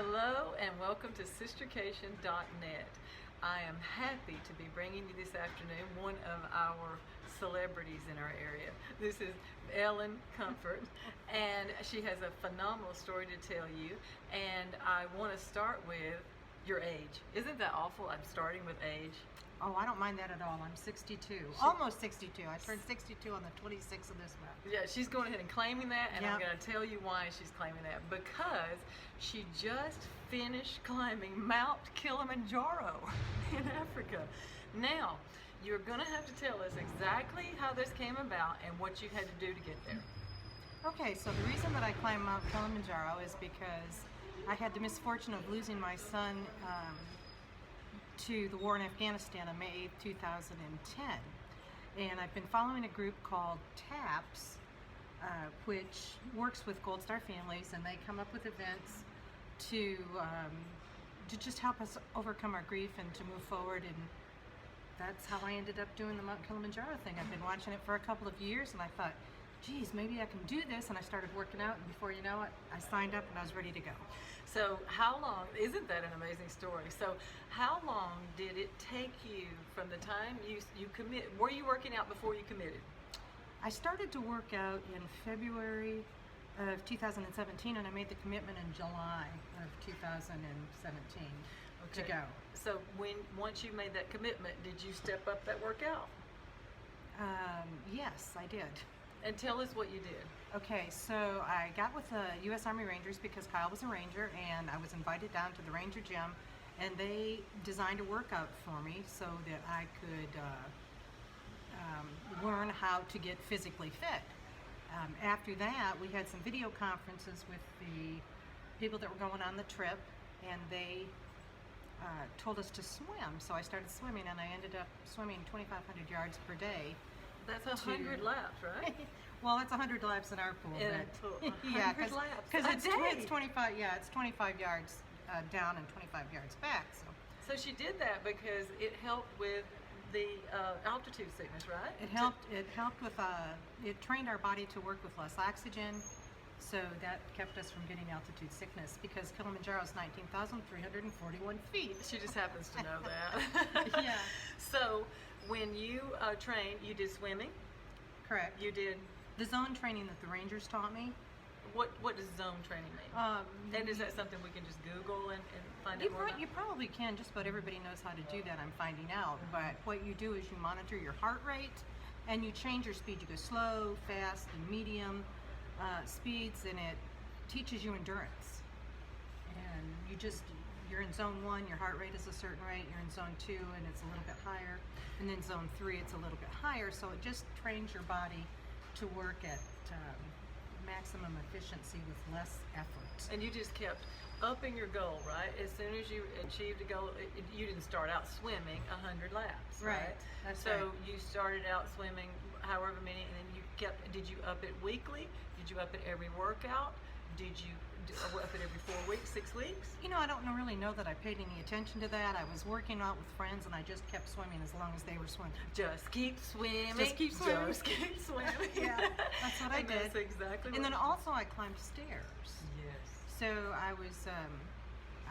Hello and welcome to sistercation.net. I am happy to be bringing you this afternoon one of our celebrities in our area. This is Ellen Comfort, and she has a phenomenal story to tell you. And I want to start with your age. Isn't that awful? I'm starting with age. Oh, I don't mind that at all. I'm 62. Almost 62. I turned 62 on the 26th of this month. Yeah, she's going ahead and claiming that, and I'm Yep. going to tell you why she's claiming that. Because she just finished climbing Mount Kilimanjaro in Africa. Now, you're going to have to tell us exactly how this came about and what you had to do to get there. Okay, so the reason that I climbed Mount Kilimanjaro is because I had the misfortune of losing my son to the war in Afghanistan on May 8th, 2010. And I've been following a group called TAPS, which works with Gold Star families, and they come up with events to just help us overcome our grief and to move forward. And that's how I ended up doing the Mount Kilimanjaro thing. I've been watching it for a couple of years, and I thought, geez, maybe I can do this. And I started working out, and before you know it, I signed up and I was ready to go. So how long, isn't that an amazing story? So how long did it take you from the time you commit, were you working out before you committed? I started to work out in February of 2017, and I made the commitment in July of 2017 to go. So once you made that commitment, did you step up that workout? Yes, I did. And tell us what you did. Okay, so I got with the U.S. Army Rangers because Kyle was a Ranger, and I was invited down to the Ranger gym, and they designed a workout for me so that I could learn how to get physically fit. After that, we had some video conferences with the people that were going on the trip, and they told us to swim. So I started swimming, and I ended up swimming 2,500 yards per day. That's 100 laps, right? Well, it's 100 laps in our pool. Yeah, because it's 25. Yeah, it's 25 yards down and 25 yards back. So she did that because it helped with the altitude sickness, right? It helped. It helped with. It trained our body to work with less oxygen, so that kept us from getting altitude sickness. Because Kilimanjaro is 19,341 feet. She just happens to know that. Yeah. So when you trained, you did swimming. Correct. You did the zone training that the Rangers taught me. What does zone training mean? And is that something we can just Google and find out more about? You probably can. Just about everybody knows how to do that, I'm finding out. But what you do is you monitor your heart rate, and you change your speed. You go slow, fast, and medium speeds, and it teaches you endurance. And you're in zone 1, your heart rate is a certain rate. You're in zone 2, and it's a little bit higher. And then zone 3, it's a little bit higher. So it just trains your body to work at maximum efficiency with less effort. And you just kept upping your goal, right? As soon as you achieved a goal, you didn't start out swimming 100 laps, right? That's so right. You started out swimming however many, and then you kept. Did you up it weekly? Did you up it every workout? Did you up it every 4 weeks, 6 weeks? You know, I don't really know that I paid any attention to that. I was working out with friends, and I just kept swimming as long as they were swimming. Just keep swimming. Just keep swimming. Just keep swimming. Yeah, that's what I did. That's exactly. And then also I climbed stairs. Yes. So I was.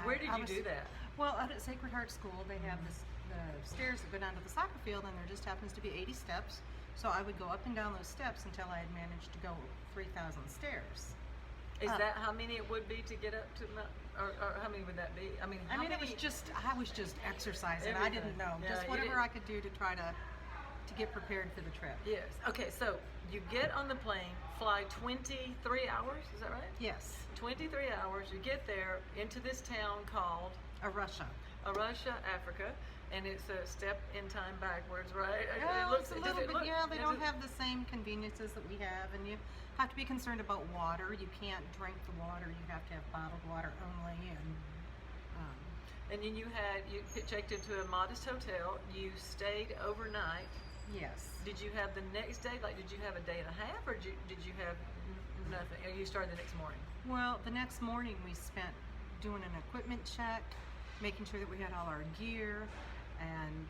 Where did you do that? Well, out at Sacred Heart School, they have the stairs that go down to the soccer field, and there just happens to be 80 steps. So I would go up and down those steps until I had managed to go 3,000 stairs. Is that how many it would be to get up to Mount, or how many would that be? I mean, it was just I was just exercising. Everything. I didn't know, Yeah, just whatever I could do to try to get prepared for the trip. Yes. Okay. So you get on the plane, fly 23 hours. Is that right? Yes. 23 hours. You get there into this town called Arusha, Africa, and it's a step in time backwards, right? Yeah, it's a little bit. Yeah, they don't have the same conveniences that we have, and you have to be concerned about water. You can't drink the water. You have to have bottled water only. And then you checked into a modest hotel. You stayed overnight. Yes. Did you have the next day? Like, did you have a day and a half, or did you have nothing? Or you started the next morning? Well, the next morning we spent doing an equipment check, making sure that we had all our gear, and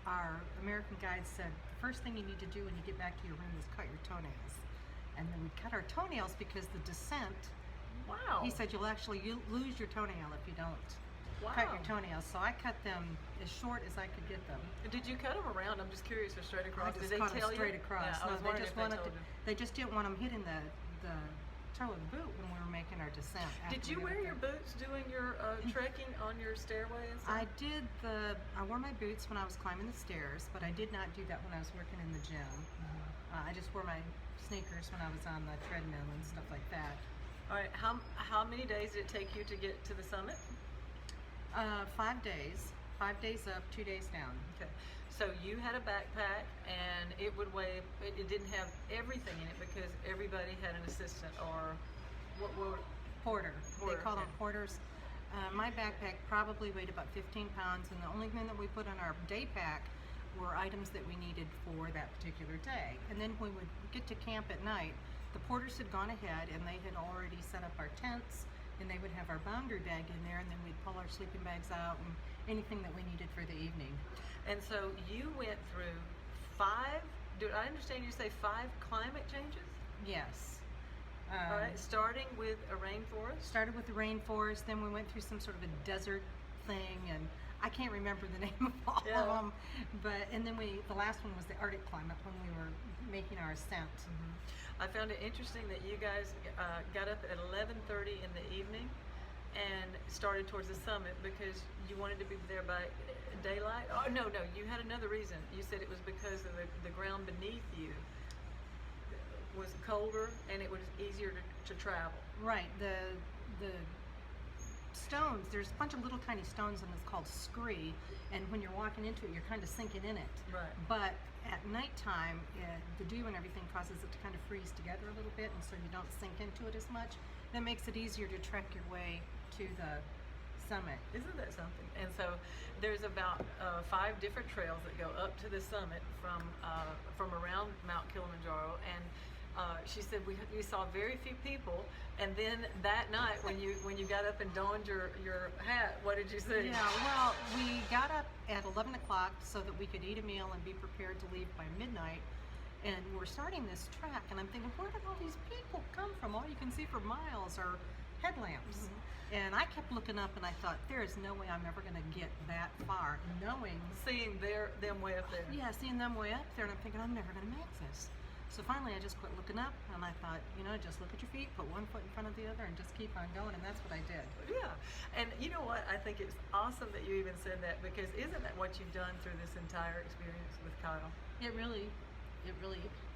our American guide said the first thing you need to do when you get back to your room is cut your toenails. And then we cut our toenails because the descent Wow. He said you'll lose your toenail if you don't Wow. cut your toenails. So I cut them as short as I could get them. Did you cut them around? I'm just curious, or straight across? I just Did they cut tell them straight you? across. Yeah, I No, was they wondering just if they wanted told to, you. they just didn't want them hitting the toe of the boot when we were making our descent. Did you wear your boots doing your trekking on your stairway and stuff? I wore my boots when I was climbing the stairs, but I did not do that when I was working in the gym. I just wore my sneakers when I was on the treadmill and stuff like that. All right. How many days did it take you to get to the summit? 5 days. 5 days up, 2 days down. Okay. So you had a backpack, and it would weigh. It didn't have everything in it because everybody had an assistant or what? Porter. They call them okay. porters. My backpack probably weighed about 15 pounds, and the only thing that we put on our day pack were items that we needed for that particular day. And then when we would get to camp at night, the porters had gone ahead and they had already set up our tents, and they would have our boundary bag in there, and then we'd pull our sleeping bags out and anything that we needed for the evening. And so you went through 5. Did I understand you say 5 climate changes? Yes. All right. Starting with a rainforest. Started with the rainforest, then we went through some sort of a desert thing, and I can't remember the name of all of them. And then the last one was the Arctic climate when we were making our ascent. I found it interesting that you guys got up at 11:30 in the evening and started towards the summit because you wanted to be there by daylight. Oh no, you had another reason. You said it was because of the ground beneath you was colder and it was easier to travel. Right. The stones, there's a bunch of little tiny stones, and it's called scree, and when you're walking into it, you're kind of sinking in it. Right. But at nighttime, the dew and everything causes it to kind of freeze together a little bit, and so you don't sink into it as much. That makes it easier to trek your way to the summit. Isn't that something? And so there's about 5 different trails that go up to the summit from around Mount Kilimanjaro, and she said we saw very few people. And then that night when you got up and donned your hat, what did you see? Yeah, well, we got up at 11 o'clock so that we could eat a meal and be prepared to leave by midnight. And we're starting this trek, and I'm thinking, where did all these people come from? All you can see for miles are headlamps. And I kept looking up, and I thought, there is no way I'm ever going to get that far, knowing... Seeing them way up there. Yeah, seeing them way up there, and I'm thinking, I'm never going to make this. So finally, I just quit looking up, and I thought, just look at your feet, put one foot in front of the other, and just keep on going, and that's what I did. Yeah, and you know what? I think it's awesome that you even said that, because isn't that what you've done through this entire experience with Kyle? It really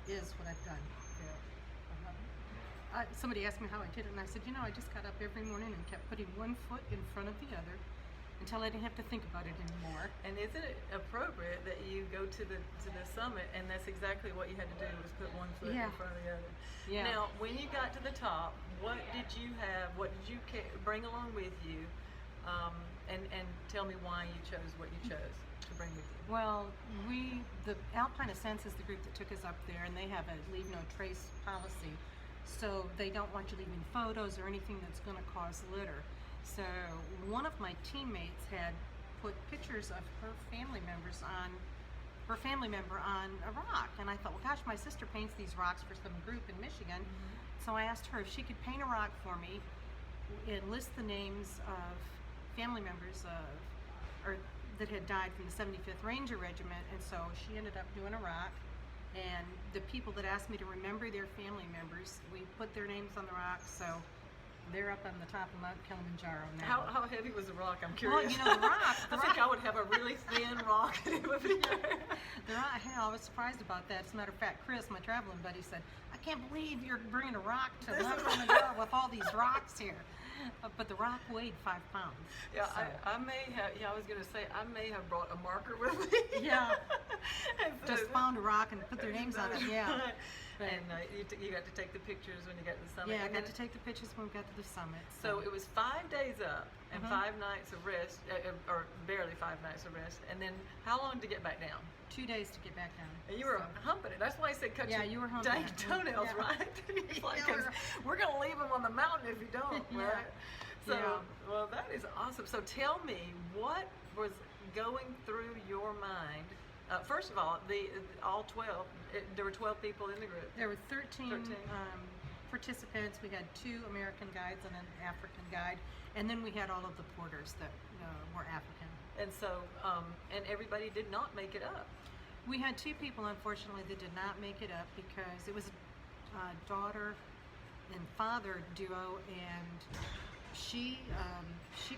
is what I've done. Yeah. Somebody asked me how I did it, and I said, I just got up every morning and kept putting one foot in front of the other until I didn't have to think about it anymore. And isn't it appropriate that you go to the summit, and that's exactly what you had to do, was put one foot in front of the other? Yeah. Now, when you got to the top, what did you have? What did you bring along with you? And tell me why you chose what you chose to bring with you. Well, the Alpine Ascents is the group that took us up there, and they have a leave no trace policy. So they don't want you leaving photos or anything that's going to cause litter. So one of my teammates had put pictures of her family member on a rock, and I thought, well, gosh, my sister paints these rocks for some group in Michigan. So I asked her if she could paint a rock for me and list the names of family members that had died from the 75th Ranger Regiment, and so she ended up doing a rock. And the people that asked me to remember their family members, we put their names on the rock, so they're up on the top of Mount Kilimanjaro now. How heavy was the rock? I'm curious. Well, the rock. I think I would have a really thin rock, and it would be there. The rock. I was surprised about that. As a matter of fact, Chris, my traveling buddy, said, "I can't believe you're bringing a rock to Mount Kilimanjaro with all these rocks here." But the rock weighed 5 pounds. Yeah, so. I may have. Yeah, I was going to say I may have brought a marker with me. Yeah. So just found a rock and put their names on it. Yeah. Right. And you got to take the pictures when you got to the summit. Yeah, I got to take the pictures when we got to the summit. So it was 5 days up and 5 nights of rest, or barely 5 nights of rest. And then how long to get back down? 2 days to get back down. And you were humping it. That's why I said cut your you were humping dang toenails, right? Like, we're going to leave them on the mountain if you don't, right? So, well, that is awesome. So tell me, what was going through your mind? First of all, all 12, there were 12 people in the group. There were 13 participants. We had 2 American guides and an African guide, and then we had all of the porters that were African. And so, and everybody did not make it up. We had 2 people, unfortunately, that did not make it up because it was a daughter and father duo, and she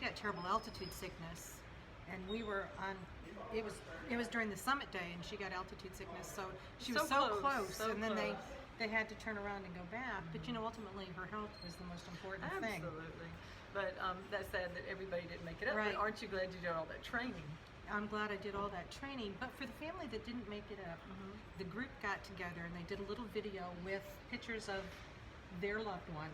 got terrible altitude sickness, and we were on. It was during the summit day, and she got altitude sickness, so she was so close, and then they had to turn around and go back. But ultimately, her health was the most important thing. Absolutely. But that's sad that everybody didn't make it up. Right. But aren't you glad you did all that training? I'm glad I did all that training. But for the family that didn't make it up, the group got together and they did a little video with pictures of their loved one.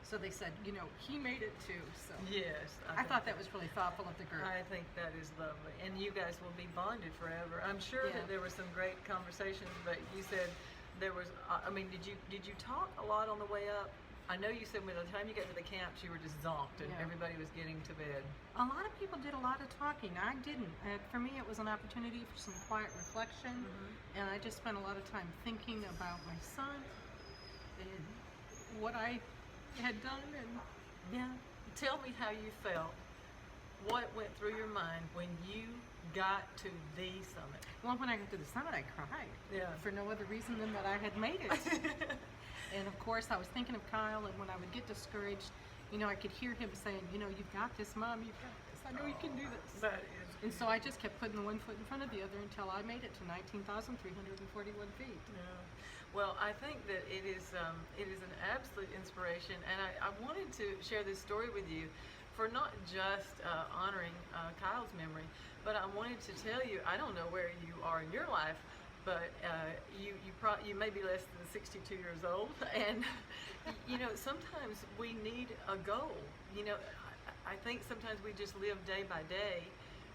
So they said, he made it too. So Yes. I thought that was really thoughtful of the group. I think that is lovely. And you guys will be bonded forever. I'm sure that there were some great conversations, but you said there was, did you talk a lot on the way up? I know you said by the time you got to the camps, you were just zonked and everybody was getting to bed. A lot of people did a lot of talking. I didn't. For me, it was an opportunity for some quiet reflection, and I just spent a lot of time thinking about my son and what I had done. And Tell me how you felt. What went through your mind when you got to the summit? Well, when I got to the summit, I cried. Yeah. For no other reason than that I had made it. And of course, I was thinking of Kyle, and when I would get discouraged, I could hear him saying, you've got this, Mom, you've got this. I know you can do this. That is. And so I just kept putting the one foot in front of the other until I made it to 19,341 feet. Yeah. Well, I think that it is an absolute inspiration, and I wanted to share this story with you for not just honoring Kyle's memory, but I wanted to tell you, I don't know where you are in your life, but you may be less than 62 years old, and sometimes we need a goal. I think sometimes we just live day by day,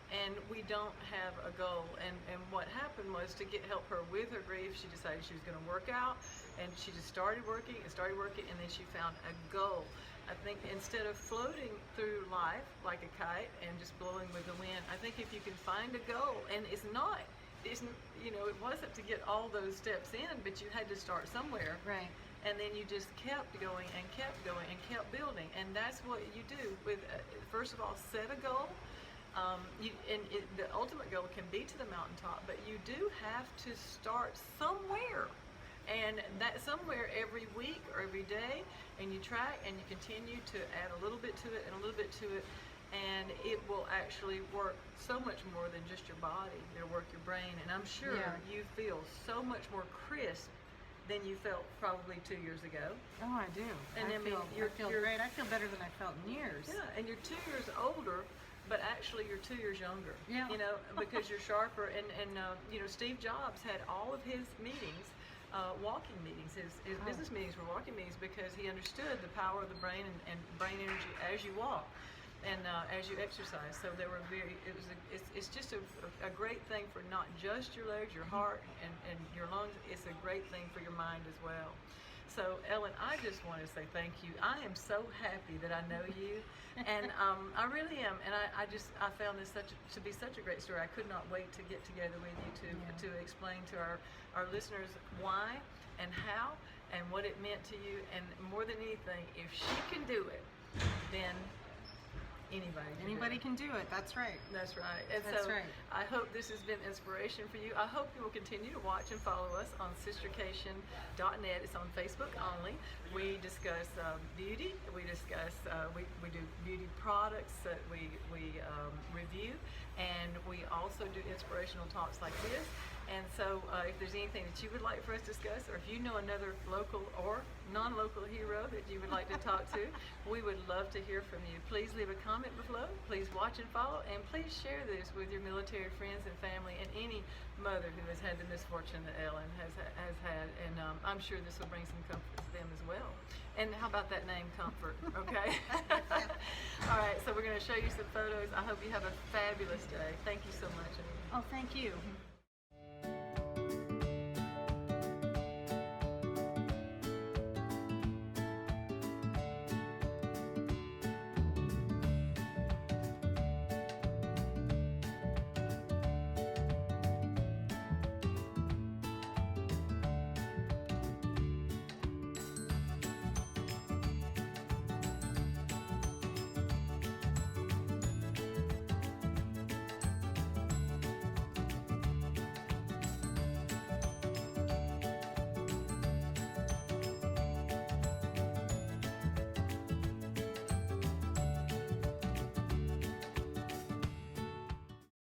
and we don't have a goal. And what happened was, to help her with her grief, she decided she was going to work out, and she just started working, and then she found a goal. I think instead of floating through life like a kite and just blowing with the wind, I think if you can find a goal, and it wasn't to get all those steps in, but you had to start somewhere. Right. And then you just kept going and kept going and kept building. And that's what you do with, first of all, set a goal. The ultimate goal can be to the mountaintop, but you do have to start somewhere. And that somewhere every week or every day, and you track and you continue to add a little bit to it and a little bit to it, and it will actually work so much more than just your body. It'll work your brain, and I'm sure you feel so much more crisp than you felt probably 2 years ago. Oh, I do. And I feel great. I feel better than I felt in years. Yeah, and you're 2 years older, but actually you're 2 years younger. Yeah. Because you're sharper. And Steve Jobs had all of his meetings, walking meetings. His business meetings were walking meetings, because he understood the power of the brain and brain energy as you walk and as you exercise. So it's just a great thing for not just your legs, your heart, and your lungs. It's a great thing for your mind as well. So Ellen, I just want to say thank you. I am so happy that I know you, and I really am. And I found this to be such a great story. I could not wait to get together with you to explain to our listeners why and how and what it meant to you. And more than anything, if she can do it, then anybody can do it. That's right. That's right. And so I hope this has been inspiration for you. I hope you will continue to watch and follow us on sistercation.net. It's on Facebook only. We discuss beauty. We discuss we do beauty products that we review, and we also do inspirational talks like this. And so if there's anything that you would like for us to discuss, or if you know another local or non-local hero that you would like to talk to, we would love to hear from you. Please leave a comment below. Please watch and follow, and please share this with your military friends and family, and any mother who has had the misfortune that Ellen has had. And I'm sure this will bring some comfort to them as well. And how about that name, Comfort? Okay. All right, so we're going to show you some photos. I hope you have a fabulous day. Thank you so much, Anita. Oh, thank you.